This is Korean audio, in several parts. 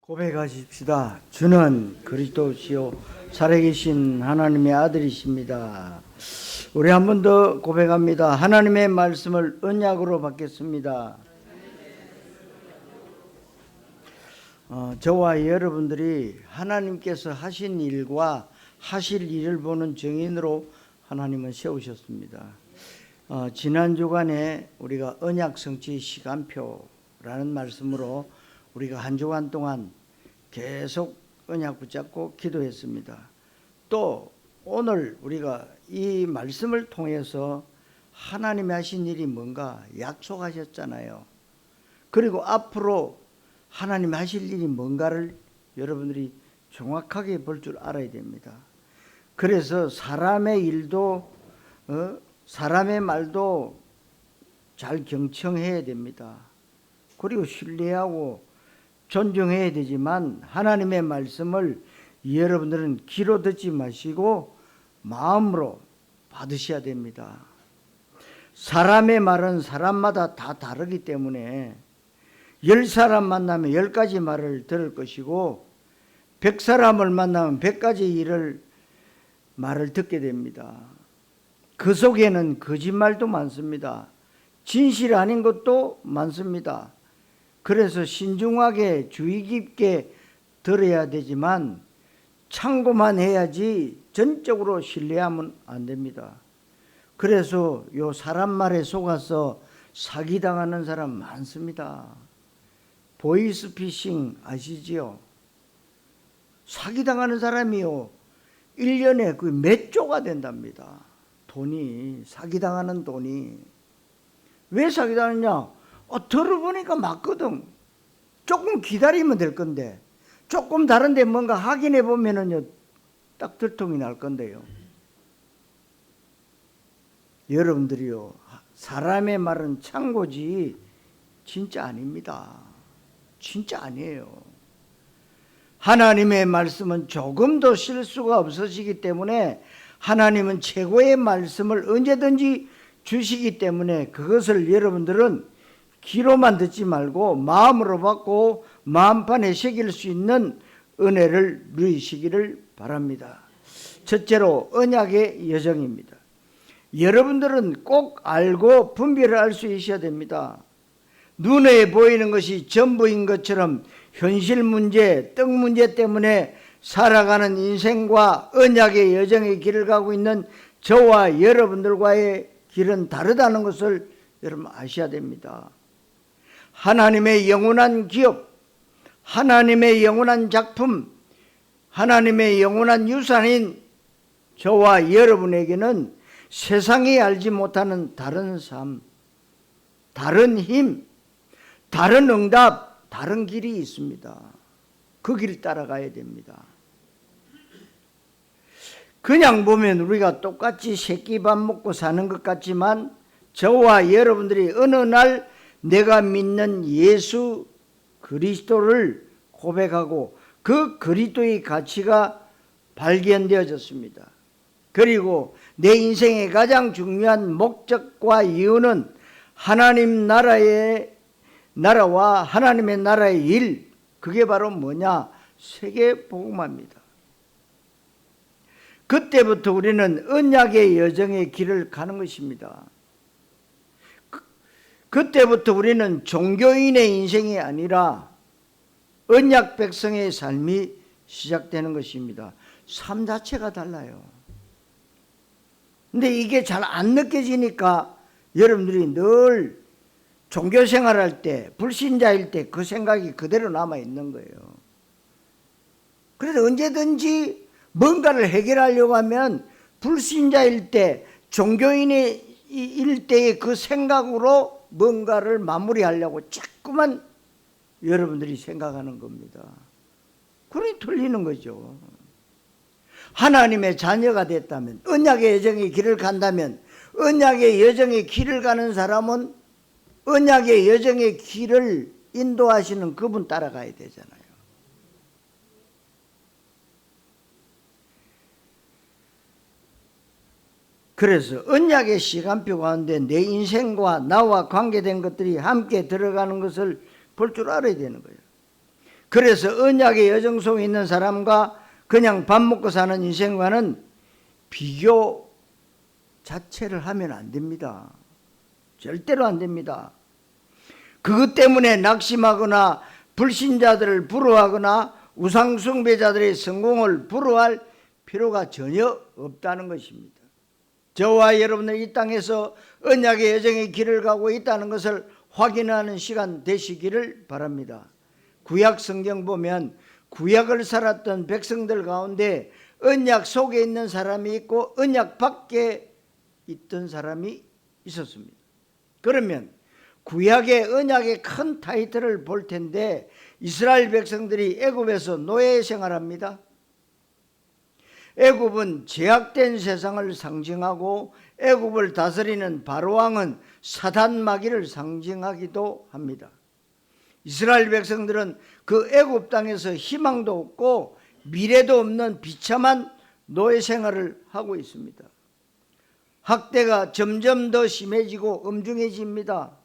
고백하십시다. 주는 그리스도시요 살아계신 하나님의 아들이십니다. 우리 한 번 더 고백합니다. 하나님의 말씀을 언약으로 받겠습니다. 저와 여러분들이 하나님께서 하신 일과 하실 일을 보는 증인으로 하나님은 세우셨습니다. 지난 주간에 우리가 언약 성취 시간표라는 말씀으로 우리가 한 주간 동안 계속 언약 붙잡고 기도했습니다. 또 오늘 우리가 이 말씀을 통해서 하나님이 하신 일이 뭔가 약속하셨잖아요. 그리고 앞으로 하나님이 하실 일이 뭔가를 여러분들이 정확하게 볼 줄 알아야 됩니다. 그래서 사람의 일도 사람의 말도 잘 경청해야 됩니다. 그리고 신뢰하고 존중해야 되지만 하나님의 말씀을 여러분들은 귀로 듣지 마시고 마음으로 받으셔야 됩니다. 사람의 말은 사람마다 다 다르기 때문에 10사람 만나면 10가지 말을 들을 것이고 100사람을 만나면 100가지 말을 듣게 됩니다. 그 속에는 거짓말도 많습니다. 진실 아닌 것도 많습니다. 그래서 신중하게 주의 깊게 들어야 되지만 참고만 해야지 전적으로 신뢰하면 안 됩니다. 그래서 요 사람 말에 속아서 사기당하는 사람 많습니다. 보이스피싱 아시지요? 사기당하는 사람이요 1년에 그 몇 조가 된답니다. 돈이, 사기당하는 돈이. 왜 사기당하느냐? 들어보니까 맞거든. 조금 기다리면 될 건데 조금 다른데 뭔가 확인해 보면은요 딱 들통이 날 건데요. 여러분들이요 사람의 말은 창고지 진짜 아닙니다. 진짜 아니에요. 하나님의 말씀은 조금도 실수가 없으시기 때문에 하나님은 최고의 말씀을 언제든지 주시기 때문에 그것을 여러분들은 귀로만 듣지 말고 마음으로 받고 마음판에 새길 수 있는 은혜를 누리시기를 바랍니다. 첫째로 언약의 여정입니다. 여러분들은 꼭 알고 분별을 할 수 있어야 됩니다. 눈에 보이는 것이 전부인 것처럼 현실 문제, 떡 문제 때문에 살아가는 인생과 언약의 여정의 길을 가고 있는 저와 여러분들과의 길은 다르다는 것을 여러분 아셔야 됩니다. 하나님의 영원한 기업, 하나님의 영원한 작품, 하나님의 영원한 유산인 저와 여러분에게는 세상이 알지 못하는 다른 삶, 다른 힘, 다른 응답, 다른 길이 있습니다. 그 길 따라가야 됩니다. 그냥 보면 우리가 똑같이 새끼밥 먹고 사는 것 같지만 저와 여러분들이 어느 날 내가 믿는 예수 그리스도를 고백하고 그 그리스도의 가치가 발견되어졌습니다. 그리고 내 인생의 가장 중요한 목적과 이유는 하나님 나라와 하나님의 나라의 일, 그게 바로 뭐냐? 세계 복음화입니다. 그때부터 우리는 언약의 여정의 길을 가는 것입니다. 그때부터 우리는 종교인의 인생이 아니라 언약 백성의 삶이 시작되는 것입니다. 삶 자체가 달라요. 근데 이게 잘 안 느껴지니까 여러분들이 늘 종교 생활할 때, 불신자일 때 그 생각이 그대로 남아 있는 거예요. 그래서 언제든지 뭔가를 해결하려고 하면 불신자일 때, 종교인일 때의 그 생각으로 뭔가를 마무리하려고 자꾸만 여러분들이 생각하는 겁니다. 그러니 틀리는 거죠. 하나님의 자녀가 됐다면, 언약의 여정의 길을 간다면, 언약의 여정의 길을 가는 사람은 언약의 여정의 길을 인도하시는 그분 따라가야 되잖아요. 그래서 언약의 시간표 가운데 내 인생과 나와 관계된 것들이 함께 들어가는 것을 볼 줄 알아야 되는 거예요. 그래서 언약의 여정 속에 있는 사람과 그냥 밥 먹고 사는 인생과는 비교 자체를 하면 안 됩니다. 절대로 안 됩니다. 그것 때문에 낙심하거나 불신자들을 부러워하거나 우상숭배자들의 성공을 부러워할 필요가 전혀 없다는 것입니다. 저와 여러분들 이 땅에서 언약의 여정의 길을 가고 있다는 것을 확인하는 시간 되시기를 바랍니다. 구약 성경 보면 구약을 살았던 백성들 가운데 언약 속에 있는 사람이 있고 언약 밖에 있던 사람이 있었습니다. 그러면 구약의 언약의 큰 타이틀을 볼 텐데 이스라엘 백성들이 애굽에서 노예 생활합니다. 애굽은 제약된 세상을 상징하고 애굽을 다스리는 바로왕은 사단 마귀를 상징하기도 합니다. 이스라엘 백성들은 그 애굽 땅에서 희망도 없고 미래도 없는 비참한 노예 생활을 하고 있습니다. 학대가 점점 더 심해지고 엄중해집니다.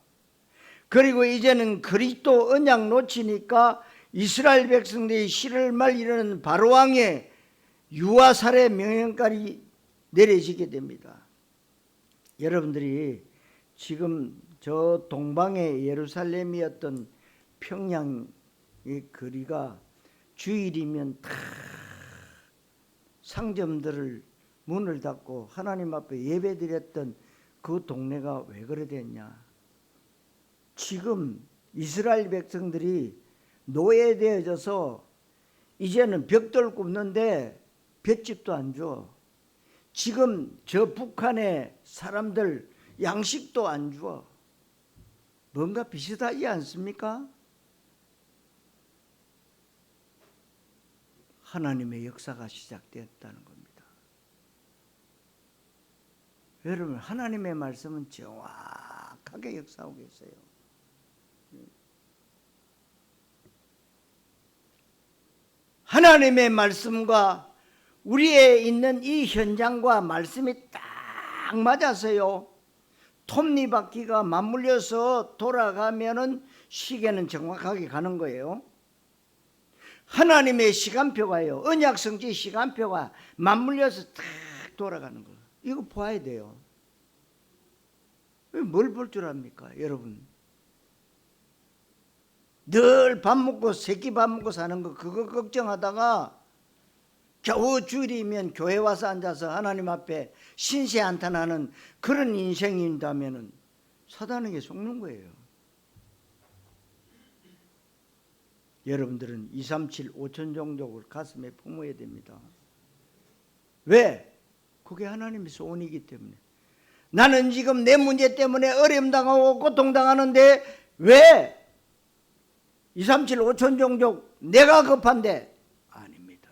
그리고 이제는 그리스도 언약 놓치니까 이스라엘 백성들이 실을 말리려는 바로왕의 유아살해 명령까지 내려지게 됩니다. 여러분들이 지금 저 동방의 예루살렘이었던 평양의 거리가 주일이면 다 상점들을 문을 닫고 하나님 앞에 예배드렸던 그 동네가 왜 그래 됐냐? 지금 이스라엘 백성들이 노예되어져서 이제는 벽돌 굽는데 볏집도 안 줘. 지금 저 북한의 사람들 양식도 안 줘. 뭔가 비슷하지 않습니까? 하나님의 역사가 시작되었다는 겁니다. 여러분, 하나님의 말씀은 정확하게 역사하고 계세요. 하나님의 말씀과 우리에 있는 이 현장과 말씀이 딱 맞아서요. 톱니바퀴가 맞물려서 돌아가면은 시계는 정확하게 가는 거예요. 하나님의 시간표가요, 언약성지 시간표가 맞물려서 딱 돌아가는 거예요. 이거 봐야 돼요. 뭘 볼 줄 압니까, 여러분? 늘 밥 먹고 새끼 밥 먹고 사는 거 그거 걱정하다가 겨우 주일이면 교회 와서 앉아서 하나님 앞에 신세 한탄하는 그런 인생인다면 사단에게 속는 거예요. 여러분들은 237 5천 종족을 가슴에 품어야 됩니다. 왜? 그게 하나님의 소원이기 때문에. 나는 지금 내 문제 때문에 어려움당하고 고통당하는데 왜 237 5천 종족 내가 급한데? 아닙니다.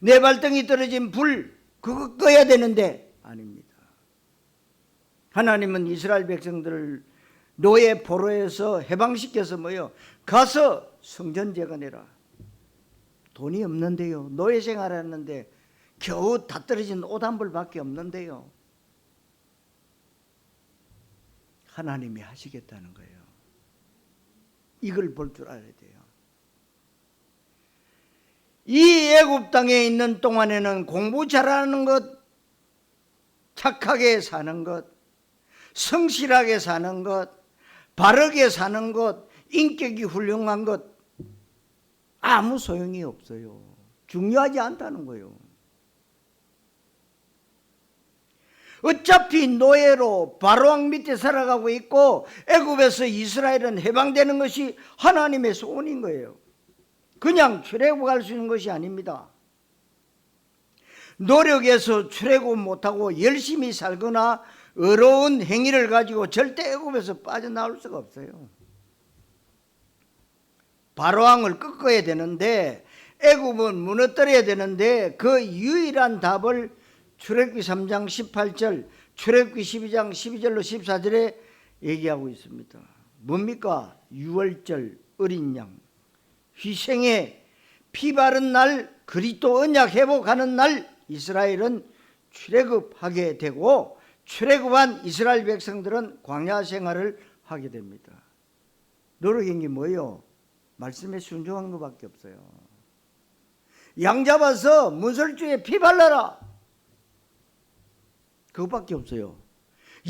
내 발등이 떨어진 불 그거 꺼야 되는데? 아닙니다. 하나님은 이스라엘 백성들을 노예 포로에서 해방시켜서 뭐요? 가서 성전 재건해라. 돈이 없는데요. 노예 생활하는데 겨우 다 떨어진 옷 한 벌밖에 없는데요. 하나님이 하시겠다는 거예요. 이걸 볼 줄 알아야 돼요. 이 애굽 땅에 있는 동안에는 공부 잘하는 것, 착하게 사는 것, 성실하게 사는 것, 바르게 사는 것, 인격이 훌륭한 것 아무 소용이 없어요. 중요하지 않다는 거예요. 어차피 노예로 바로왕 밑에 살아가고 있고 애굽에서 이스라엘은 해방되는 것이 하나님의 소원인 거예요. 그냥 출애굽할 수 있는 것이 아닙니다. 노력해서 출애굽 못하고 열심히 살거나 어려운 행위를 가지고 절대 애굽에서 빠져나올 수가 없어요. 바로왕을 꺾어야 되는데 애굽은 무너뜨려야 되는데 그 유일한 답을 출애굽기 3장 18절, 출애굽기 12장 12절로 14절에 얘기하고 있습니다. 뭡니까? 유월절 어린 양, 희생의 피 바른 날, 그리스도 언약 회복하는 날 이스라엘은 출애굽하게 되고 출애굽한 이스라엘 백성들은 광야 생활을 하게 됩니다. 노력한 게 뭐예요? 말씀에 순종한 것밖에 없어요. 양 잡아서 문설주에 피 발라라. 그것밖에 없어요.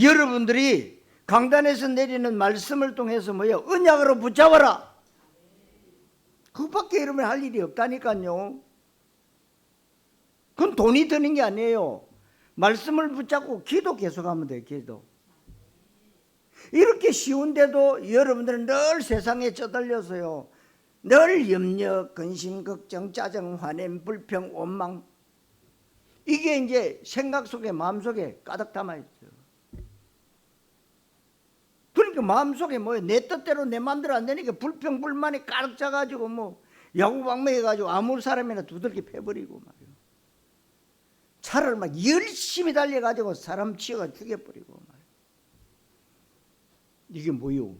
여러분들이 강단에서 내리는 말씀을 통해서 뭐예요? 언약으로 붙잡아라. 그것밖에 여러분 할 일이 없다니까요. 그건 돈이 드는 게 아니에요. 말씀을 붙잡고 기도 계속하면 돼요. 기도. 이렇게 쉬운데도 여러분들은 늘 세상에 쩌달려서요. 늘 염려, 근심, 걱정, 짜증, 화냄, 불평, 원망. 이게 이제 생각 속에 마음속에 가득 담아 있어요. 그러니까 마음속에 뭐예요? 내 뜻대로 내 마음대로 안 되니까 불평, 불만이 가득 차가지고 뭐 야구방망해가지고 아무 사람이나 두들겨 패버리고 말이에요. 차를 막 열심히 달려가지고 사람 치어가 죽여버리고 말이에요. 이게 뭐요?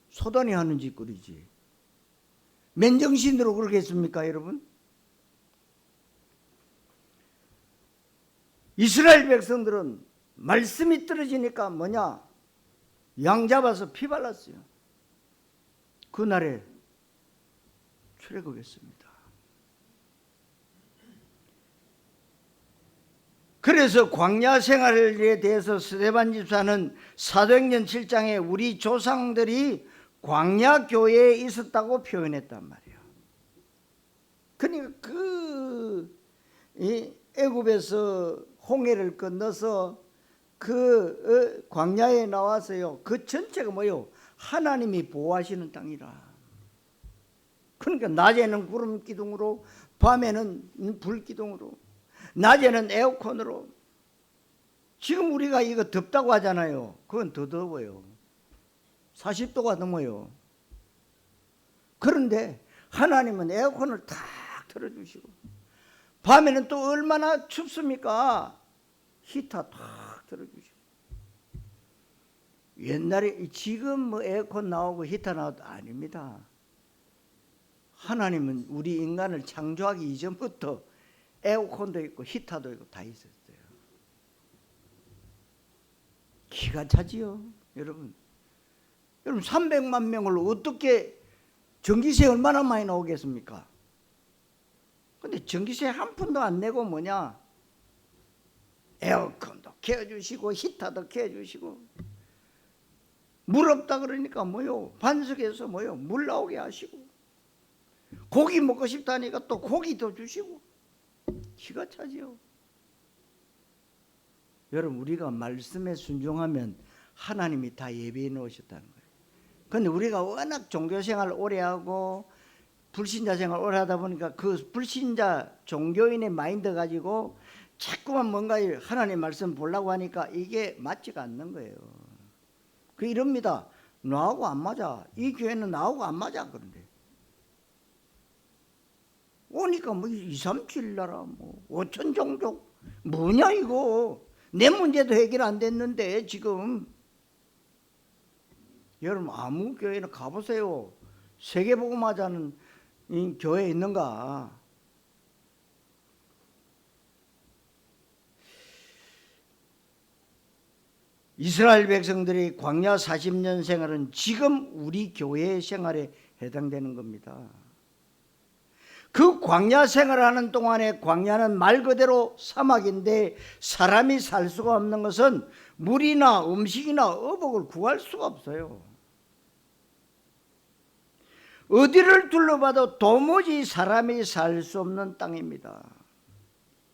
소단이 하는 짓거리지. 맨정신으로 그러겠습니까, 여러분? 이스라엘 백성들은 말씀이 떨어지니까 뭐냐? 양 잡아서 피 발랐어요. 그날에 출애굽했습니다. 그래서 광야 생활에 대해서 스데반 집사는 사도행전 7장에 우리 조상들이 광야 교회에 있었다고 표현했단 말이에요. 그러니까 애굽에서 홍해를 건너서 그 광야에 나와서요. 그 전체가 뭐요? 하나님이 보호하시는 땅이라. 그러니까 낮에는 구름 기둥으로, 밤에는 불 기둥으로, 낮에는 에어컨으로. 지금 우리가 이거 덥다고 하잖아요. 그건 더 더워요. 40도가 넘어요. 그런데 하나님은 에어컨을 탁 틀어주시고, 밤에는 또 얼마나 춥습니까? 히터 탁 틀어주시고. 옛날에 지금 뭐 에어컨 나오고 히터 나오도 아닙니다. 하나님은 우리 인간을 창조하기 이전부터 에어컨도 있고 히터도 있고 다 있었어요. 기가 차지요, 여러분. 여러분 300만 명을 어떻게 전기세 얼마나 많이 나오겠습니까? 근데 전기세 한 푼도 안 내고 뭐냐? 에어컨도 켜주시고 히터도 켜주시고, 물 없다 그러니까 뭐요? 반석에서 뭐요? 물 나오게 하시고, 고기 먹고 싶다니까 또 고기도 주시고. 기가 차지요. 여러분 우리가 말씀에 순종하면 하나님이 다 예비해 놓으셨다는 거예요. 그런데 우리가 워낙 종교생활 오래 하고 불신자 생활 오래 하다 보니까 그 불신자 종교인의 마인드 가지고 자꾸만 뭔가 하나님 말씀 보려고 하니까 이게 맞지가 않는 거예요. 그 이럽니다. 나하고 안 맞아. 이 교회는 나하고 안 맞아. 그런데 오니까 뭐 237 나라 뭐 5천 종족 뭐냐 이거. 내 문제도 해결 안 됐는데 지금. 여러분 아무 교회나 가보세요. 세계복음화자는 이 교회에 있는가? 이스라엘 백성들이 광야 40년 생활은 지금 우리 교회 생활에 해당되는 겁니다. 그 광야 생활하는 동안에 광야는 말 그대로 사막인데 사람이 살 수가 없는 것은 물이나 음식이나 어복을 구할 수가 없어요. 어디를 둘러봐도 도무지 사람이 살 수 없는 땅입니다.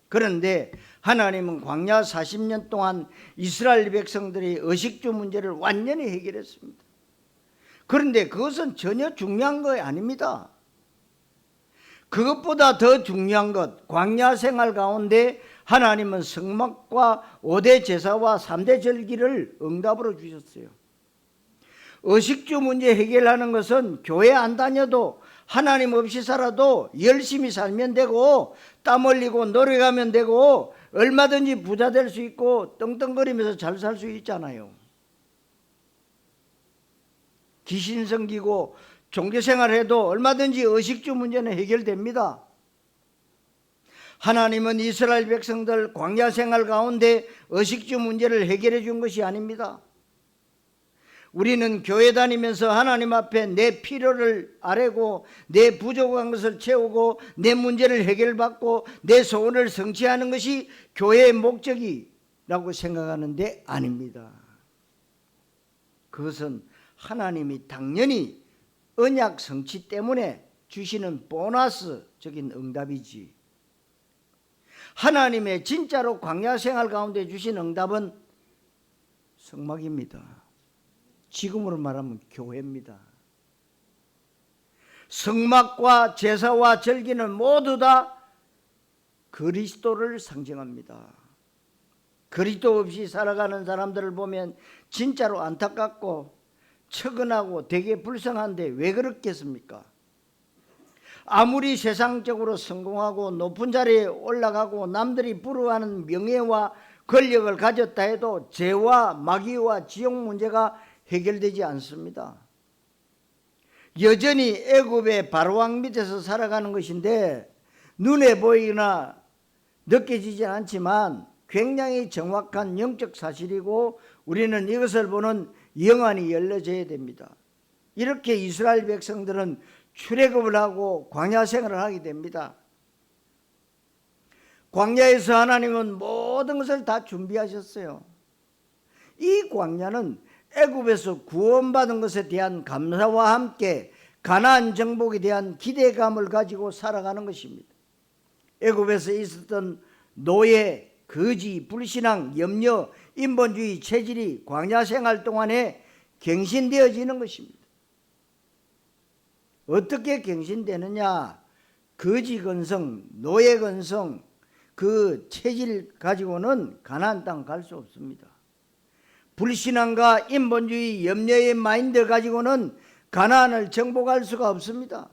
그런데 하나님은 광야 40년 동안 이스라엘 백성들이 의식주 문제를 완전히 해결했습니다. 그런데 그것은 전혀 중요한 거 아닙니다. 그것보다 더 중요한 것, 광야 생활 가운데 하나님은 성막과 5대 제사와 3대 절기를 응답으로 주셨어요. 의식주 문제 해결하는 것은 교회 안 다녀도 하나님 없이 살아도 열심히 살면 되고 땀 흘리고 노력하면 되고 얼마든지 부자 될 수 있고 떵떵거리면서 잘 살 수 있잖아요. 귀신 섬기고 종교생활해도 얼마든지 의식주 문제는 해결됩니다. 하나님은 이스라엘 백성들 광야 생활 가운데 의식주 문제를 해결해 준 것이 아닙니다. 우리는 교회 다니면서 하나님 앞에 내 필요를 아뢰고 내 부족한 것을 채우고 내 문제를 해결받고 내 소원을 성취하는 것이 교회의 목적이라고 생각하는데 아닙니다. 그것은 하나님이 당연히 언약 성취 때문에 주시는 보너스적인 응답이지, 하나님의 진짜로 광야 생활 가운데 주신 응답은 성막입니다. 지금으로 말하면 교회입니다. 성막과 제사와 절기는 모두 다 그리스도를 상징합니다. 그리스도 없이 살아가는 사람들을 보면 진짜로 안타깝고 처근하고 되게 불쌍한데 왜 그렇겠습니까? 아무리 세상적으로 성공하고 높은 자리에 올라가고 남들이 부러워하는 명예와 권력을 가졌다 해도 죄와 마귀와 지옥 문제가 해결되지 않습니다. 여전히 애굽의 바로왕 밑에서 살아가는 것인데 눈에 보이거나 느껴지지 않지만 굉장히 정확한 영적 사실이고 우리는 이것을 보는 영안이 열려져야 됩니다. 이렇게 이스라엘 백성들은 출애굽을 하고 광야 생활을 하게 됩니다. 광야에서 하나님은 모든 것을 다 준비하셨어요. 이 광야는 애굽에서 구원받은 것에 대한 감사와 함께 가나안 정복에 대한 기대감을 가지고 살아가는 것입니다. 애굽에서 있었던 노예, 거지, 불신앙, 염려, 인본주의 체질이 광야 생활 동안에 갱신되어지는 것입니다. 어떻게 갱신되느냐? 거지 근성, 노예 근성, 그 체질 가지고는 가나안 땅 갈 수 없습니다. 불신앙과 인본주의, 염려의 마인드 가지고는 가나안을 정복할 수가 없습니다.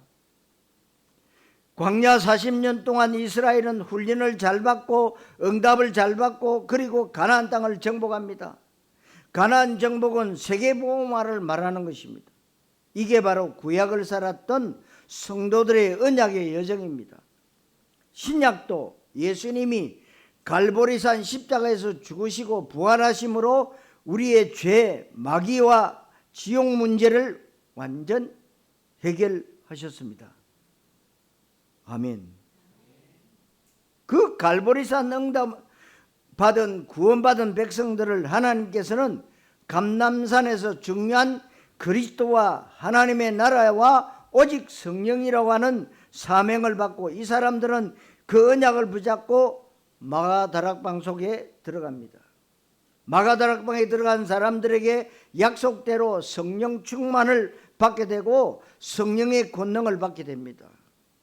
광야 40년 동안 이스라엘은 훈련을 잘 받고 응답을 잘 받고 그리고 가나안 땅을 정복합니다. 가나안 정복은 세계복음화를 말하는 것입니다. 이게 바로 구약을 살았던 성도들의 언약의 여정입니다. 신약도 예수님이 갈보리산 십자가에서 죽으시고 부활하심으로 우리의 죄, 마귀와 지옥 문제를 완전 해결하셨습니다. 아멘. 그 갈보리산 응답 받은 구원받은 백성들을 하나님께서는 감람산에서 중요한 그리스도와 하나님의 나라와 오직 성령이라고 하는 사명을 받고 이 사람들은 그 언약을 붙잡고 마가다락방 속에 들어갑니다. 마가다락방에 들어간 사람들에게 약속대로 성령 충만을 받게 되고 성령의 권능을 받게 됩니다.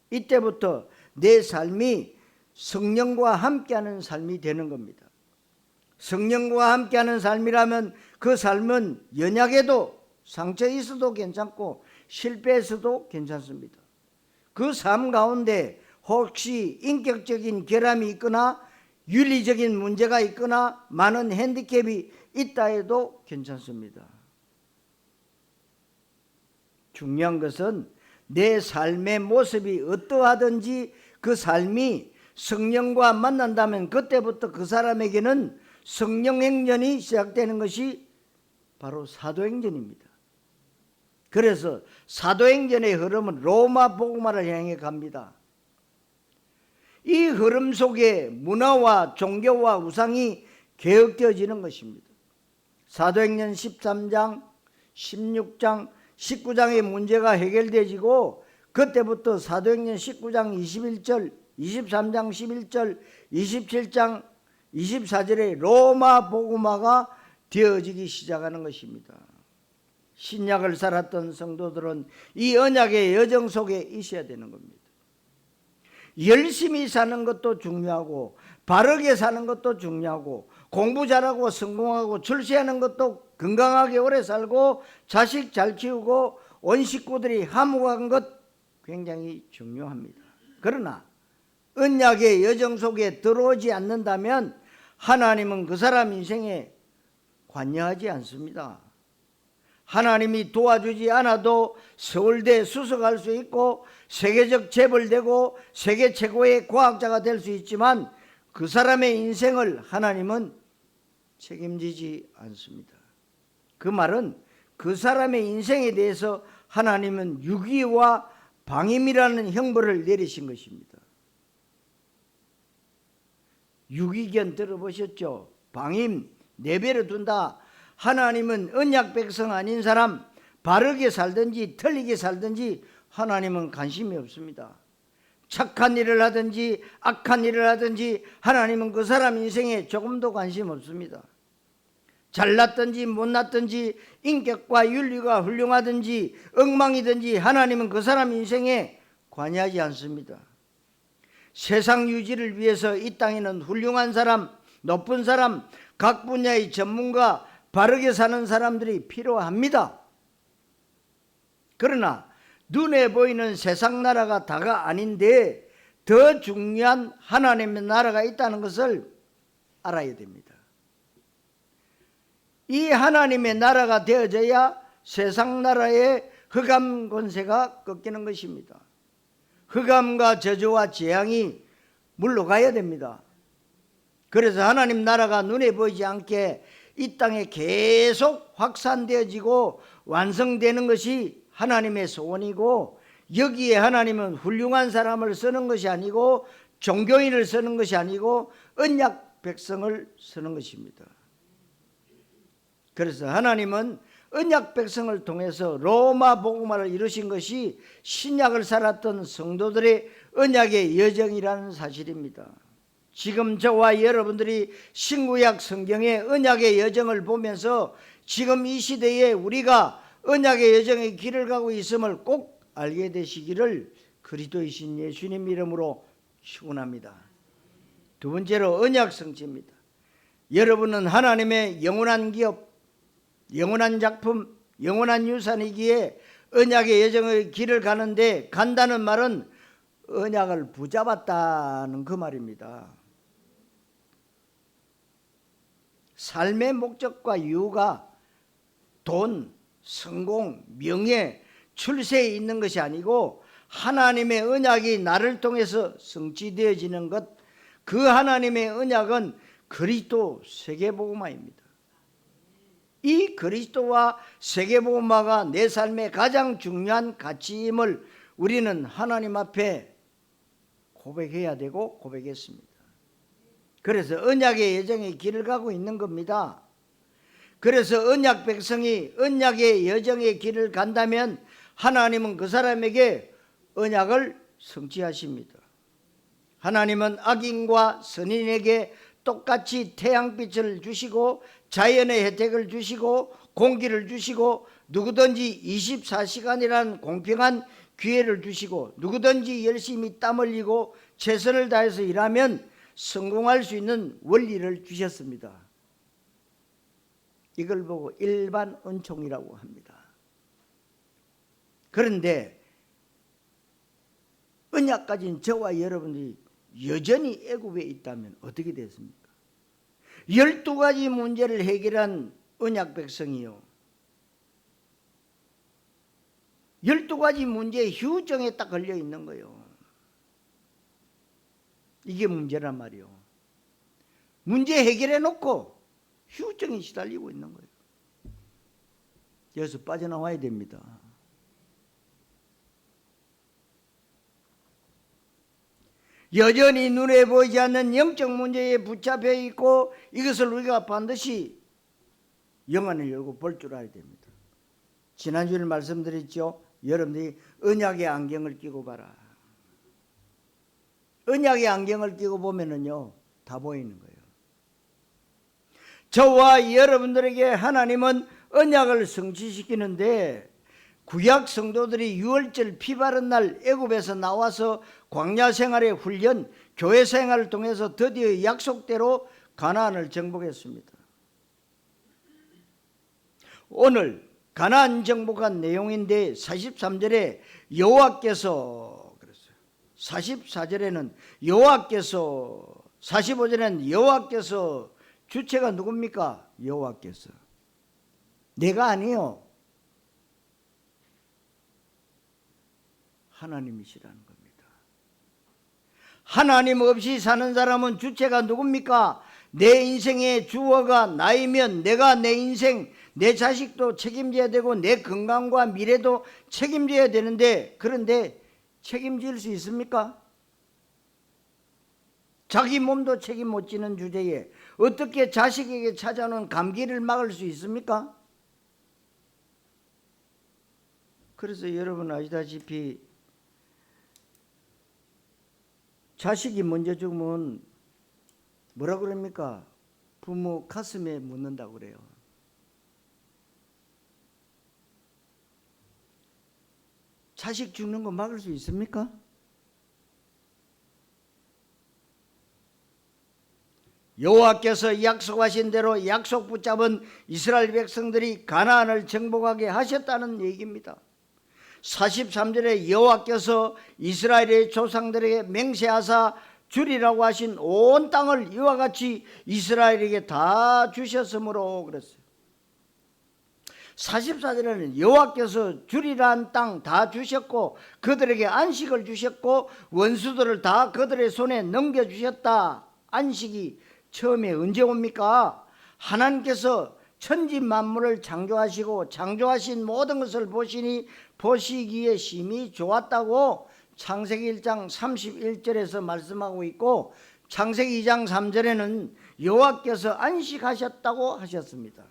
이때부터 내 삶이 성령과 함께하는 삶이 되는 겁니다. 성령과 함께하는 삶이라면 그 삶은 연약해도 상처 있어도 괜찮고 실패해서도 괜찮습니다. 그 삶 가운데 혹시 인격적인 결함이 있거나 윤리적인 문제가 있거나 많은 핸디캡이 있다 해도 괜찮습니다. 중요한 것은 내 삶의 모습이 어떠하든지 그 삶이 성령과 만난다면 그때부터 그 사람에게는 성령 행전이 시작되는 것이 바로 사도행전입니다. 그래서 사도행전의 흐름은 로마 복음화를 향해 갑니다. 이 흐름 속에 문화와 종교와 우상이 개혁되어지는 것입니다. 사도행전 13장, 16장, 19장의 문제가 해결되어지고 그때부터 사도행전 19장 21절, 23장 11절, 27장 24절에 로마 복음화가 되어지기 시작하는 것입니다. 신약을 살았던 성도들은 이 언약의 여정 속에 있어야 되는 겁니다. 열심히 사는 것도 중요하고 바르게 사는 것도 중요하고 공부 잘하고 성공하고 출세하는 것도 건강하게 오래 살고 자식 잘 키우고 온 식구들이 화목한 것 굉장히 중요합니다. 그러나 언약의 여정 속에 들어오지 않는다면 하나님은 그 사람 인생에 관여하지 않습니다. 하나님이 도와주지 않아도 서울대 수석할 수 있고 세계적 재벌되고 세계 최고의 과학자가 될 수 있지만 그 사람의 인생을 하나님은 책임지지 않습니다. 그 말은 그 사람의 인생에 대해서 하나님은 유기와 방임이라는 형벌을 내리신 것입니다. 유기견 들어보셨죠? 방임, 내버려 둔다. 하나님은 언약 백성 아닌 사람 바르게 살든지 틀리게 살든지 하나님은 관심이 없습니다. 착한 일을 하든지 악한 일을 하든지 하나님은 그 사람 인생에 조금도 관심 없습니다. 잘났든지 못났든지 인격과 윤리가 훌륭하든지 엉망이든지 하나님은 그 사람 인생에 관여하지 않습니다. 세상 유지를 위해서 이 땅에는 훌륭한 사람, 높은 사람, 각 분야의 전문가, 바르게 사는 사람들이 필요합니다. 그러나 눈에 보이는 세상 나라가 다가 아닌데 더 중요한 하나님의 나라가 있다는 것을 알아야 됩니다. 이 하나님의 나라가 되어져야 세상 나라의 흑암 권세가 꺾이는 것입니다. 흑암과 저주와 재앙이 물러가야 됩니다. 그래서 하나님 나라가 눈에 보이지 않게 이 땅에 계속 확산되어지고 완성되는 것이 하나님의 소원이고, 여기에 하나님은 훌륭한 사람을 쓰는 것이 아니고 종교인을 쓰는 것이 아니고 언약 백성을 쓰는 것입니다. 그래서 하나님은 언약 백성을 통해서 로마 복음화를 이루신 것이 신약을 살았던 성도들의 언약의 여정이라는 사실입니다. 지금 저와 여러분들이 신구약 성경의 언약의 여정을 보면서 지금 이 시대에 우리가 언약의 여정의 길을 가고 있음을 꼭 알게 되시기를 그리스도이신 예수님 이름으로 축원합니다. 두 번째로 언약 성취입니다. 여러분은 하나님의 영원한 기업, 영원한 작품, 영원한 유산이기에 언약의 여정의 길을 가는데, 간다는 말은 언약을 붙잡았다는 그 말입니다. 삶의 목적과 이유가 돈, 성공, 명예, 출세에 있는 것이 아니고 하나님의 언약이 나를 통해서 성취되어지는 것, 그 하나님의 언약은 그리스도 세계복음화입니다. 이 그리스도와 세계복음화가 내 삶의 가장 중요한 가치임을 우리는 하나님 앞에 고백해야 되고 고백했습니다. 그래서 언약의 여정의 길을 가고 있는 겁니다. 그래서 언약 백성이 언약의 여정의 길을 간다면 하나님은 그 사람에게 언약을 성취하십니다. 하나님은 악인과 선인에게 똑같이 태양빛을 주시고 자연의 혜택을 주시고 공기를 주시고 누구든지 24시간이라는 공평한 기회를 주시고 누구든지 열심히 땀 흘리고 최선을 다해서 일하면 성공할 수 있는 원리를 주셨습니다. 이걸 보고 일반 은총이라고 합니다. 그런데 언약 가진 저와 여러분들이 여전히 애굽에 있다면 어떻게 됐습니까? 12가지 문제를 해결한 언약 백성이요, 12가지 문제의 휴정에 딱 걸려 있는 거예요. 이게 문제란 말이요. 문제 해결해 놓고 휴정에 시달리고 있는 거예요. 여기서 빠져나와야 됩니다. 여전히 눈에 보이지 않는 영적 문제에 붙잡혀 있고 이것을 우리가 반드시 영안을 열고 볼 줄 알아야 됩니다. 지난주에 말씀드렸죠. 여러분들이 언약의 안경을 끼고 봐라. 언약의 안경을 끼고 보면은요, 다 보이는 거예요. 저와 여러분들에게 하나님은 언약을 성취시키는데, 구약 성도들이 유월절 피 바른 날 애굽에서 나와서 광야 생활의 훈련, 교회 생활을 통해서 드디어 약속대로 가나안을 정복했습니다. 오늘 가나안 정복한 내용인데 43절에 여호와께서 그랬어요. 44절에는 여호와께서, 45절에는 여호와께서, 주체가 누굽니까? 여호와께서. 내가 아니요, 하나님이시라는 겁니다. 하나님 없이 사는 사람은 주체가 누굽니까? 내 인생의 주어가 나이면 내가 내 인생, 내 자식도 책임져야 되고 내 건강과 미래도 책임져야 되는데, 그런데 책임질 수 있습니까? 자기 몸도 책임 못 지는 주제에 어떻게 자식에게 찾아오는 감기를 막을 수 있습니까? 그래서 여러분 아시다시피 자식이 먼저 죽으면 뭐라 그럽니까? 부모 가슴에 묻는다고 그래요. 자식 죽는 거 막을 수 있습니까? 여호와께서 약속하신 대로 약속 붙잡은 이스라엘 백성들이 가나안을 정복하게 하셨다는 얘기입니다. 43절에 여호와께서 이스라엘의 조상들에게 맹세하사 주리라고 하신 온 땅을 이와 같이 이스라엘에게 다 주셨으므로 그랬어요. 44절에는 여호와께서 주리란 땅 다 주셨고 그들에게 안식을 주셨고 원수들을 다 그들의 손에 넘겨주셨다. 안식이 처음에 언제 옵니까? 하나님께서 천지 만물을 창조하시고 창조하신 모든 것을 보시기에 심히 좋았다고 창세기 1장 31절에서 말씀하고 있고, 창세기 2장 3절에는 여호와께서 안식하셨다고 하셨습니다.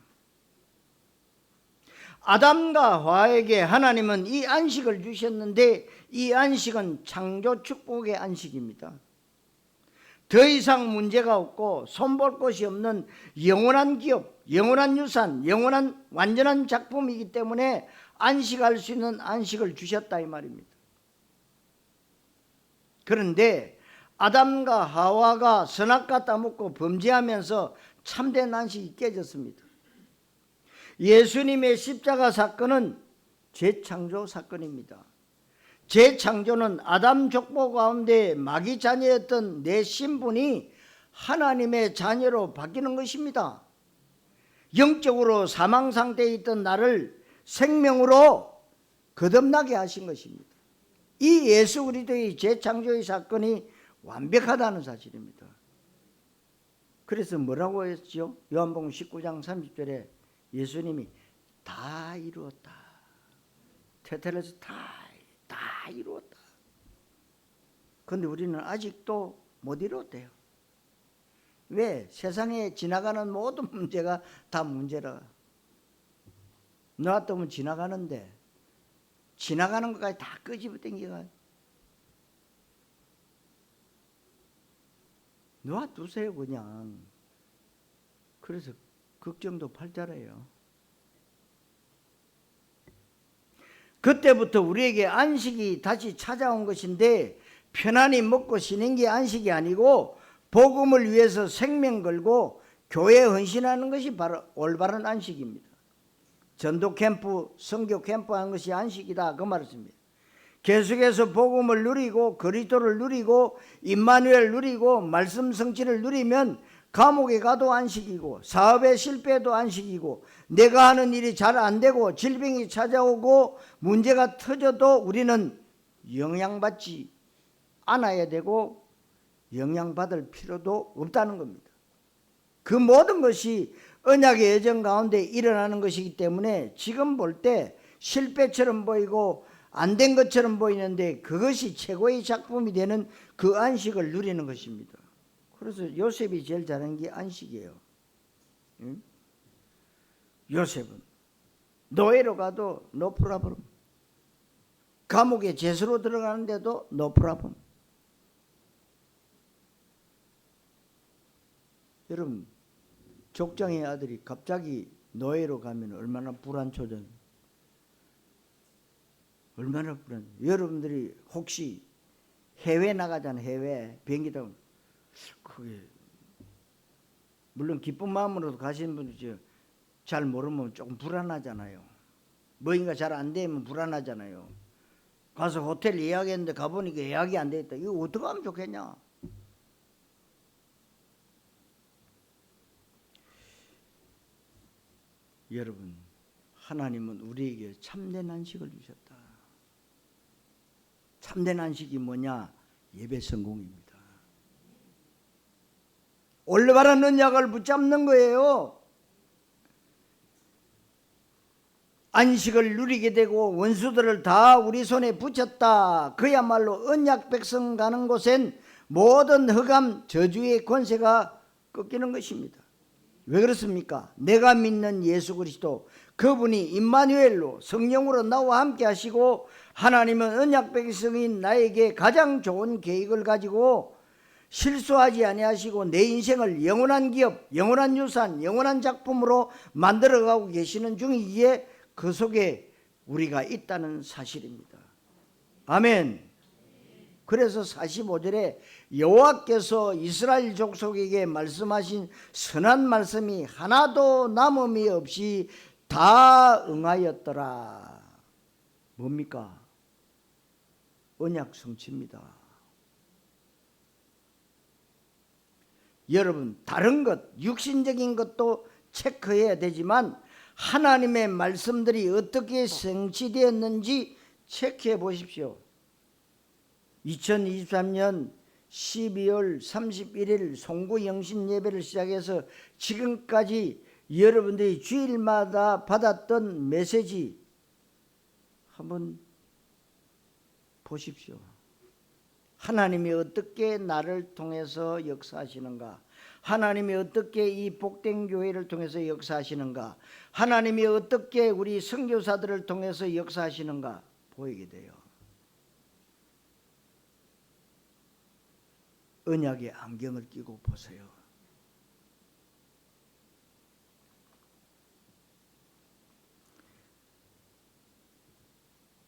아담과 하와에게 하나님은 이 안식을 주셨는데 이 안식은 창조 축복의 안식입니다. 더 이상 문제가 없고 손볼 곳이 없는 영원한 기업, 영원한 유산, 영원한 완전한 작품이기 때문에 안식할 수 있는 안식을 주셨다 이 말입니다. 그런데 아담과 하와가 선악과 따먹고 범죄하면서 참된 안식이 깨졌습니다. 예수님의 십자가 사건은 재창조 사건입니다. 재창조는 아담 족보 가운데 마귀 자녀였던 내 신분이 하나님의 자녀로 바뀌는 것입니다. 영적으로 사망 상태에 있던 나를 생명으로 거듭나게 하신 것입니다. 이 예수 그리스도의 재창조의 사건이 완벽하다는 사실입니다. 그래서 뭐라고 했죠? 요한복음 19장 30절에 예수님이 다 이루었다. 테텔레스 다 이루었다. 그런데 우리는 아직도 못 이루었대요. 왜? 세상에 지나가는 모든 문제가 다 문제라. 놔두면 지나가는데 지나가는 것까지 다 끄집어 당겨가. 놔두세요 그냥. 그래서 걱정도 팔자래요. 그때부터 우리에게 안식이 다시 찾아온 것인데, 편안히 먹고 쉬는 게 안식이 아니고 복음을 위해서 생명 걸고 교회에 헌신하는 것이 바로 올바른 안식입니다. 전도 캠프, 선교 캠프 하는 것이 안식이다 그 말씀입니다. 계속해서 복음을 누리고 그리스도를 누리고 임마누엘 누리고 말씀 성취를 누리면 감옥에 가도 안식이고 사업에 실패해도 안식이고 내가 하는 일이 잘 안 되고 질병이 찾아오고 문제가 터져도 우리는 영향받지 않아야 되고 영향받을 필요도 없다는 겁니다. 그 모든 것이 언약의 여정 가운데 일어나는 것이기 때문에 지금 볼 때 실패처럼 보이고 안 된 것처럼 보이는데 그것이 최고의 작품이 되는 그 안식을 누리는 것입니다. 그래서 요셉이 제일 잘하는 게 안식이에요. 응? 요셉은 노예로 가도 no problem. 감옥에 죄수로 들어가는데도 no problem. 여러분, 족장의 아들이 갑자기 노예로 가면 얼마나 불안초전, 얼마나 불안. 여러분들이 혹시 해외 나가잖아요. 해외 비행기 타고. 그게 물론 기쁜 마음으로도 가시는 분들이 잘 모르면 조금 불안하잖아요. 뭐인가 잘 안 되면 불안하잖아요. 가서 호텔 예약했는데 가보니까 예약이 안 돼 있다. 이거 어떻게 하면 좋겠냐? 여러분, 하나님은 우리에게 참된 안식을 주셨다. 참된 안식이 뭐냐? 예배 성공입니다. 올바른 언약을 붙잡는 거예요. 안식을 누리게 되고 원수들을 다 우리 손에 붙였다. 그야말로 언약 백성 가는 곳엔 모든 흑암 저주의 권세가 꺾이는 것입니다. 왜 그렇습니까? 내가 믿는 예수 그리스도, 그분이 임마누엘로 성령으로 나와 함께 하시고, 하나님은 언약 백성인 나에게 가장 좋은 계획을 가지고 실수하지 아니하시고 내 인생을 영원한 기업, 영원한 유산, 영원한 작품으로 만들어가고 계시는 중이기에 그 속에 우리가 있다는 사실입니다. 아멘. 그래서 45절에 여호와께서 이스라엘 족속에게 말씀하신 선한 말씀이 하나도 남음이 없이 다 응하였더라. 뭡니까? 언약 성취입니다. 여러분, 다른 것, 육신적인 것도 체크해야 되지만 하나님의 말씀들이 어떻게 성취되었는지 체크해 보십시오. 2023년 12월 31일 송구 영신 예배를 시작해서 지금까지 여러분들이 주일마다 받았던 메시지 한번 보십시오. 하나님이 어떻게 나를 통해서 역사하시는가? 하나님이 어떻게 이 복된 교회를 통해서 역사하시는가? 하나님이 어떻게 우리 선교사들을 통해서 역사하시는가 보이게 돼요. 언약의 안경을 끼고 보세요.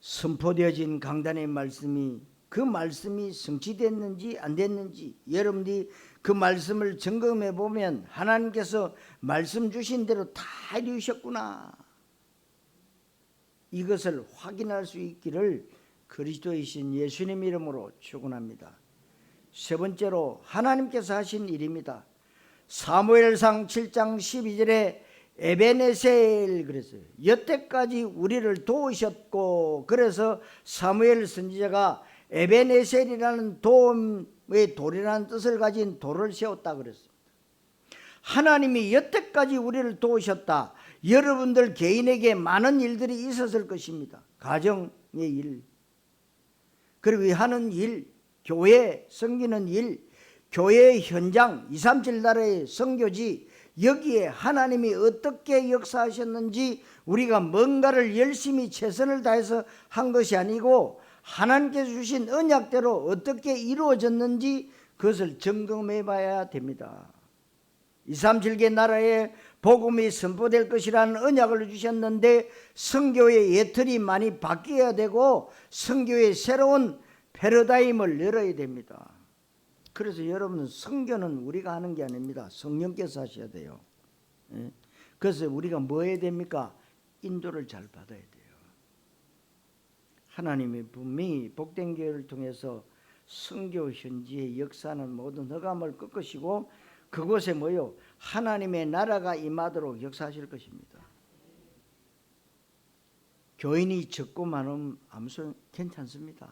선포되어진 강단의 말씀이, 그 말씀이 성취됐는지 안 됐는지 여러분들이 그 말씀을 점검해 보면 하나님께서 말씀 주신 대로 다 이루셨구나, 이것을 확인할 수 있기를 그리스도이신 예수님 이름으로 축원합니다. 세 번째로 하나님께서 하신 일입니다. 사무엘상 7장 12절에 에베네셀 그랬어요. 여태까지 우리를 도우셨고, 그래서 사무엘 선지자가 에베네셀이라는 도움의 돌이라는 뜻을 가진 돌을 세웠다 그랬습니다. 하나님이 여태까지 우리를 도우셨다. 여러분들 개인에게 많은 일들이 있었을 것입니다. 가정의 일, 그리고 하는 일, 교회 섬기는 일, 교회 현장, 237 나라의 선교지, 여기에 하나님이 어떻게 역사하셨는지 우리가 뭔가를 열심히 최선을 다해서 한 것이 아니고 하나님께서 주신 언약대로 어떻게 이루어졌는지 그것을 점검해 봐야 됩니다. 237개 나라에 복음이 선포될 것이라는 언약을 주셨는데 선교의 예틀이 많이 바뀌어야 되고 선교의 새로운 패러다임을 열어야 됩니다. 그래서 여러분, 선교는 우리가 하는 게 아닙니다. 성령께서 하셔야 돼요. 그래서 우리가 뭐 해야 됩니까? 인도를 잘 받아야 돼요. 하나님이 분명히 복된 교회를 통해서 선교 현지의 역사는 모든 흑암을 꺾으시고 그곳에 뭐요? 하나님의 나라가 임하도록 역사하실 것입니다. 교인이 적고 많으면 아무 소용 괜찮습니다.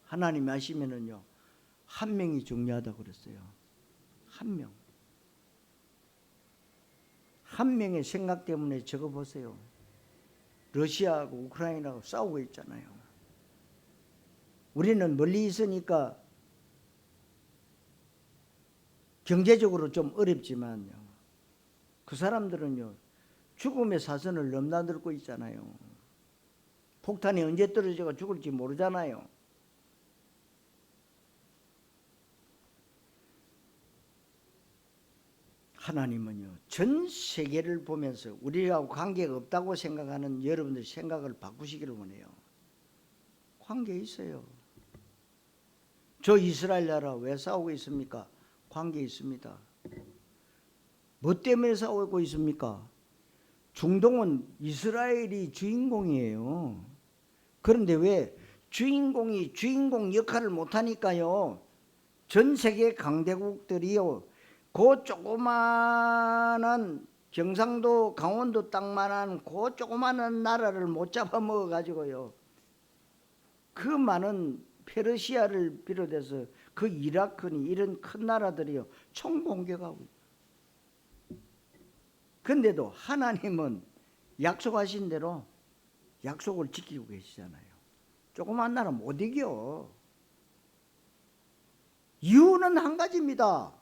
하나님이 하시면은요, 한 명이 중요하다고 그랬어요. 한 명. 한 명의 생각 때문에 적어보세요. 러시아하고 우크라이나하고 싸우고 있잖아요. 우리는 멀리 있으니까 경제적으로 좀 어렵지만요, 그 사람들은요 죽음의 사선을 넘나들고 있잖아요. 폭탄이 언제 떨어져가 죽을지 모르잖아요. 하나님은요, 전 세계를 보면서 우리하고 관계가 없다고 생각하는 여러분들 생각을 바꾸시기를 원해요. 관계 있어요. 저 이스라엘 나라 왜 싸우고 있습니까? 관계 있습니다. 뭐 때문에 싸우고 있습니까? 중동은 이스라엘이 주인공이에요. 그런데 왜 주인공이 주인공 역할을 못하니까요, 전 세계 강대국들이요, 그 조그마한 경상도 강원도 땅만한 그 조그마한 나라를 못 잡아먹어 가지고요, 그 많은 페르시아를 비롯해서 그 이라크니 이런 큰 나라들이요 총공격하고 있어요. 근데도 하나님은 약속하신 대로 약속을 지키고 계시잖아요. 조그만 나라 못 이겨. 이유는 한 가지입니다.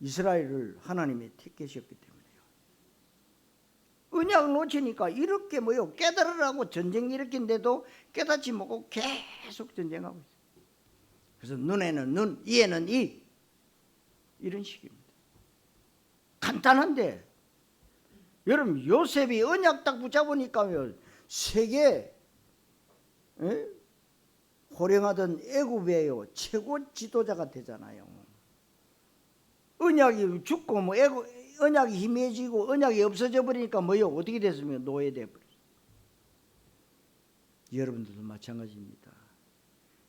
이스라엘을 하나님이 택하셨기 때문에요. 언약을 놓치니까 이렇게 뭐요, 깨달으라고 전쟁 일으킨데도 깨닫지 못하고 계속 전쟁하고 있어요. 그래서 눈에는 눈, 이에는 이, 이런 식입니다. 간단한데 여러분, 요셉이 언약 딱 붙잡으니까요, 세계 호령하던 애굽의 최고 지도자가 되잖아요. 언약이 죽고 뭐 언약이 희미해지고 언약이 없어져 버리니까 뭐요, 어떻게 됐으면 노예돼 버렸어요. 여러분들도 마찬가지입니다.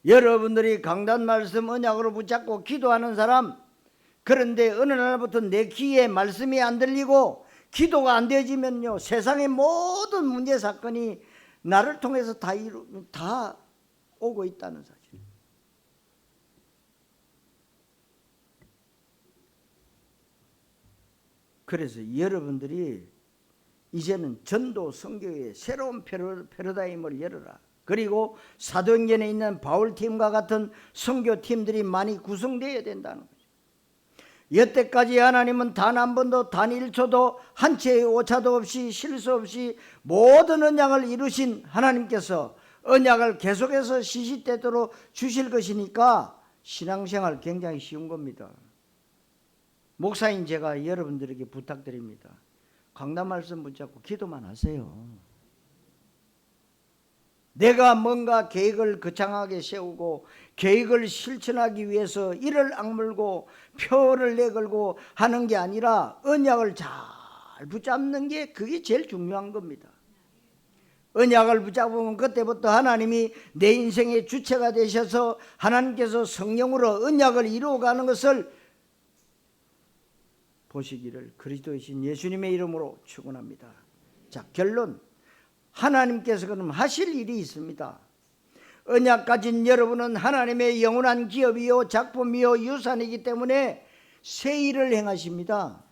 여러분들이 강단 말씀 언약으로 붙잡고 기도하는 사람, 그런데 어느 날부터 내 귀에 말씀이 안 들리고 기도가 안 되어지면요, 세상의 모든 문제 사건이 나를 통해서 다 오고 있다는 사실. 그래서 여러분들이 이제는 전도 선교의 새로운 패러다임을 열어라. 그리고 사도행전에 있는 바울팀과 같은 선교팀들이 많이 구성되어야 된다는 거죠. 여태까지 하나님은 단 한 번도 단 1초도 한 채의 오차도 없이 실수 없이 모든 언약을 이루신 하나님께서 언약을 계속해서 시시때때로 주실 것이니까 신앙생활 굉장히 쉬운 겁니다. 목사인 제가 여러분들에게 부탁드립니다. 강단 말씀 붙잡고 기도만 하세요. 내가 뭔가 계획을 거창하게 세우고 계획을 실천하기 위해서 이를 악물고 표를 내걸고 하는 게 아니라 언약을 잘 붙잡는 게 그게 제일 중요한 겁니다. 언약을 붙잡으면 그때부터 하나님이 내 인생의 주체가 되셔서 하나님께서 성령으로 언약을 이루어가는 것을 보시기를 그리스도이신 예수님의 이름으로 축원합니다. 자, 결론. 하나님께서 그럼 하실 일이 있습니다. 언약 가진 여러분은 하나님의 영원한 기업이요 작품이요 유산이기 때문에 새 일을 행하십니다.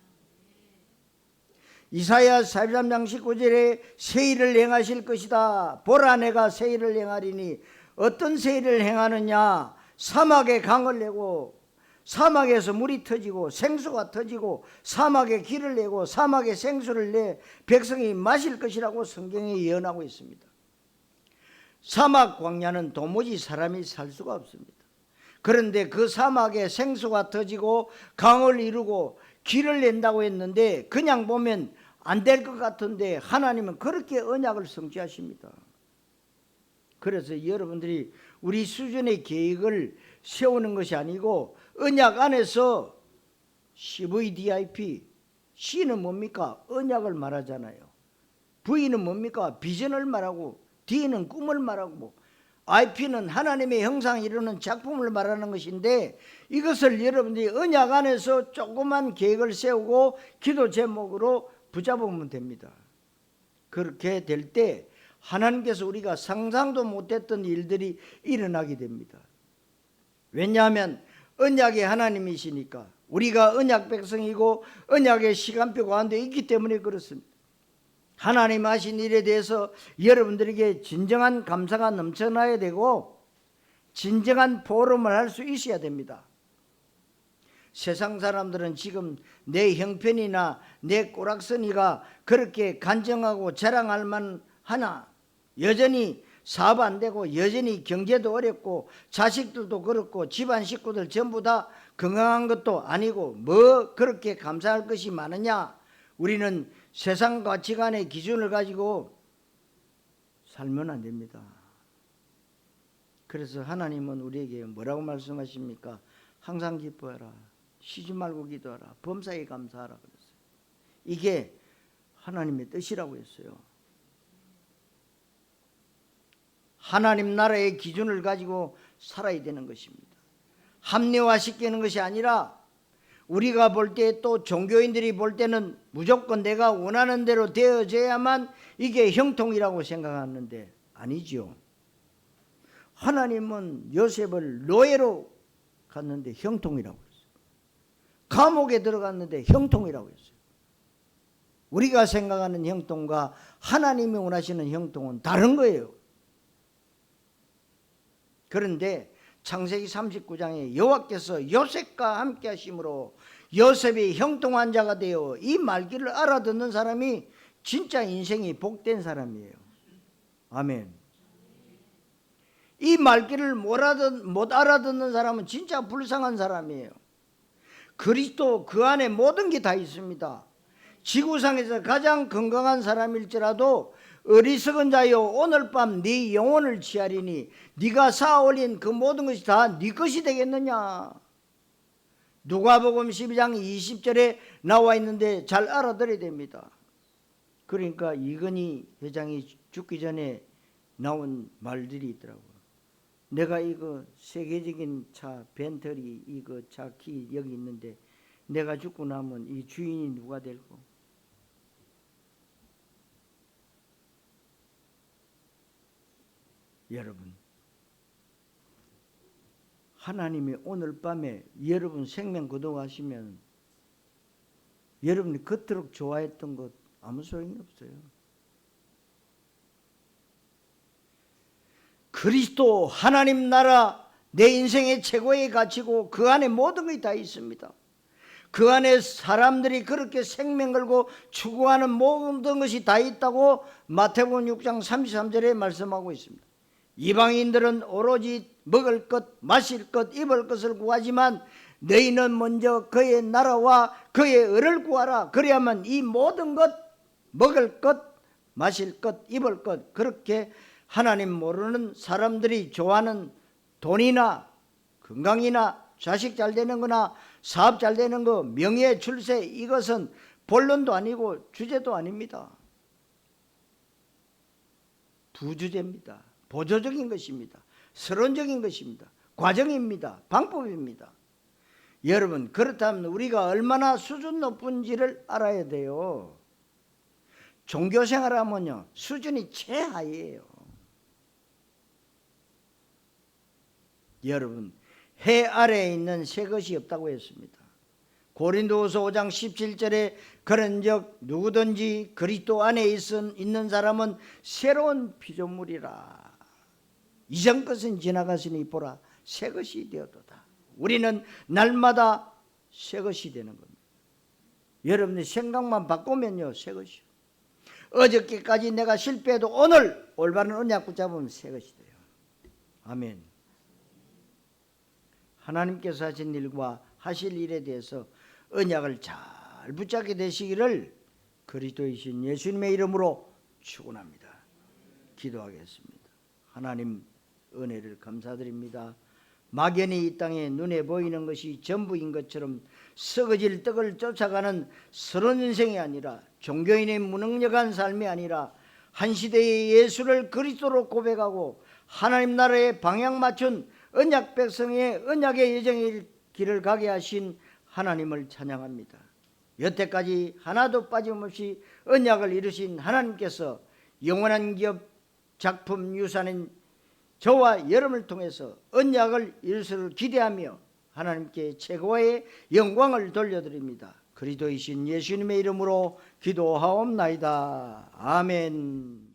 이사야 43장 19절에 새 일을 행하실 것이다. 보라, 내가 새 일을 행하리니. 어떤 새 일을 행하느냐? 사막에 강을 내고 사막에서 물이 터지고 생수가 터지고 사막에 길을 내고 사막에 생수를 내 백성이 마실 것이라고 성경에 예언하고 있습니다. 사막 광야는 도무지 사람이 살 수가 없습니다. 그런데 그 사막에 생수가 터지고 강을 이루고 길을 낸다고 했는데 그냥 보면 안 될 것 같은데 하나님은 그렇게 언약을 성취하십니다. 그래서 여러분들이 우리 수준의 계획을 세우는 것이 아니고 언약 안에서 CVDIP, C는 뭡니까? 언약을 말하잖아요. V는 뭡니까? 비전을 말하고, D는 꿈을 말하고, IP는 하나님의 형상을 이루는 작품을 말하는 것인데 이것을 여러분들이 언약 안에서 조그만 계획을 세우고 기도 제목으로 붙잡으면 됩니다. 그렇게 될 때 하나님께서 우리가 상상도 못했던 일들이 일어나게 됩니다. 왜냐하면 언약의 하나님이시니까, 우리가 언약 백성이고 언약의 시간표 가운데 있기 때문에 그렇습니다. 하나님 하신 일에 대해서 여러분들에게 진정한 감사가 넘쳐나야 되고 진정한 보름을 할 수 있어야 됩니다. 세상 사람들은 지금 내 형편이나 내 꼬락서니가 그렇게 간증하고 자랑할 만하나 여전히 사업 안 되고 여전히 경제도 어렵고 자식들도 그렇고 집안 식구들 전부 다 건강한 것도 아니고 뭐 그렇게 감사할 것이 많으냐? 우리는 세상 가치관의 기준을 가지고 살면 안 됩니다. 그래서 하나님은 우리에게 뭐라고 말씀하십니까? 항상 기뻐하라, 쉬지 말고 기도하라, 범사에 감사하라 그랬어요. 이게 하나님의 뜻이라고 했어요. 하나님 나라의 기준을 가지고 살아야 되는 것입니다. 합리화시키는 것이 아니라 우리가 볼 때 또 종교인들이 볼 때는 무조건 내가 원하는 대로 되어져야만 이게 형통이라고 생각하는데 아니죠. 하나님은 요셉을 노예로 갔는데 형통이라고 했어요. 감옥에 들어갔는데 형통이라고 했어요. 우리가 생각하는 형통과 하나님이 원하시는 형통은 다른 거예요. 그런데 창세기 39장에 여호와께서 요셉과 함께 하심으로 요셉이 형통한 자가 되어 이 말귀를 알아듣는 사람이 진짜 인생이 복된 사람이에요. 아멘. 이 말귀를 못 알아듣는 사람은 진짜 불쌍한 사람이에요. 그리스도 그 안에 모든 게 다 있습니다. 지구상에서 가장 건강한 사람일지라도 어리석은 자여 오늘 밤 네 영혼을 취하리니 네가 쌓아올린 그 모든 것이 다 네 것이 되겠느냐. 누가복음 12장 20절에 나와 있는데 잘 알아들어야 됩니다. 그러니까 이건희 회장이 죽기 전에 나온 말들이 있더라고요. 내가 이거 세계적인 차 벤틀리 이거 차 키 여기 있는데 내가 죽고 나면 이 주인이 누가 될고? 여러분, 하나님이 오늘 밤에 여러분 생명 거둬가시면 여러분이 그토록 좋아했던 것 아무 소용이 없어요. 그리스도 하나님 나라 내 인생의 최고의 가치고 그 안에 모든 것이 다 있습니다. 그 안에 사람들이 그렇게 생명 걸고 추구하는 모든 것이 다 있다고 마태복음 6장 33절에 말씀하고 있습니다. 이방인들은 오로지 먹을 것, 마실 것, 입을 것을 구하지만 너희는 먼저 그의 나라와 그의 의를 구하라. 그래야만 이 모든 것, 먹을 것, 마실 것, 입을 것, 그렇게 하나님 모르는 사람들이 좋아하는 돈이나 건강이나 자식 잘 되는 거나 사업 잘 되는 거, 명예, 출세, 이것은 본론도 아니고 주제도 아닙니다. 부주제입니다. 보조적인 것입니다. 서론적인 것입니다. 과정입니다. 방법입니다. 여러분, 그렇다면 우리가 얼마나 수준 높은지를 알아야 돼요. 종교생활하면요 수준이 최하위예요. 여러분, 해 아래에 있는 새 것이 없다고 했습니다. 고린도후서 5장 17절에 그런즉 누구든지 그리스도 안에 있는 사람은 새로운 피조물이라. 이전 것은 지나갔으니 보라 새 것이 되었도다. 우리는 날마다 새 것이 되는 겁니다. 여러분의 생각만 바꾸면요 새 것이요. 어저께까지 내가 실패해도 오늘 올바른 언약 붙잡으면 새 것이 돼요. 아멘. 하나님께서 하신 일과 하실 일에 대해서 언약을 잘 붙잡게 되시기를 그리스도이신 예수님의 이름으로 축원합니다. 기도하겠습니다. 하나님 은혜를 감사드립니다. 막연히 이 땅에 눈에 보이는 것이 전부인 것처럼 썩어질 떡을 쫓아가는 서론 인생이 아니라 종교인의 무능력한 삶이 아니라 한 시대의 예수를 그리스도로 고백하고 하나님 나라에 방향 맞춘 언약 백성의 언약의 예정의 길을 가게 하신 하나님을 찬양합니다. 여태까지 하나도 빠짐없이 언약을 이루신 하나님께서 영원한 기업 작품 유산인 저와 여러분을 통해서 언약을 이루시를 기대하며 하나님께 최고의 영광을 돌려드립니다. 그리스도이신 예수님의 이름으로 기도하옵나이다. 아멘.